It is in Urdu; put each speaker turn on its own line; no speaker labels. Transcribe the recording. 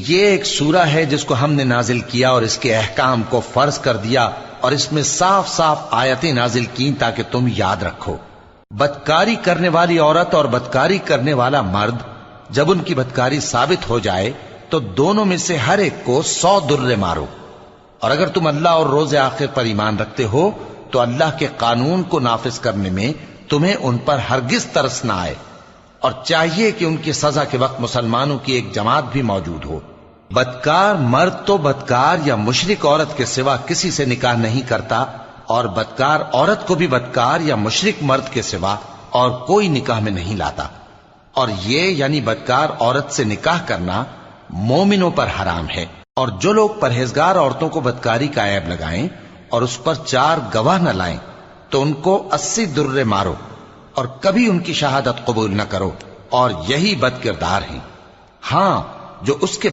یہ ایک سورہ ہے جس کو ہم نے نازل کیا اور اس کے احکام کو فرض کر دیا اور اس میں صاف صاف آیتیں نازل کی تاکہ تم یاد رکھو۔ بدکاری کرنے والی عورت اور بدکاری کرنے والا مرد جب ان کی بدکاری ثابت ہو جائے تو دونوں میں سے ہر ایک کو 100 درے مارو، اور اگر تم اللہ اور روز آخر پر ایمان رکھتے ہو تو اللہ کے قانون کو نافذ کرنے میں تمہیں ان پر ہرگز ترس نہ آئے، اور چاہیے کہ ان کی سزا کے وقت مسلمانوں کی ایک جماعت بھی موجود ہو۔ بدکار مرد تو بدکار یا مشرک عورت کے سوا کسی سے نکاح نہیں کرتا، اور بدکار عورت کو بھی بدکار یا مشرک مرد کے سوا اور کوئی نکاح میں نہیں لاتا، اور یہ یعنی بدکار عورت سے نکاح کرنا مومنوں پر حرام ہے۔ اور جو لوگ پرہیزگار عورتوں کو بدکاری کا عیب لگائیں اور اس پر 4 گواہ نہ لائیں تو ان کو 80 درے مارو، اور کبھی ان کی شہادت قبول نہ کرو، اور یہی بد کردار ہیں۔ ہاں، جو اس کے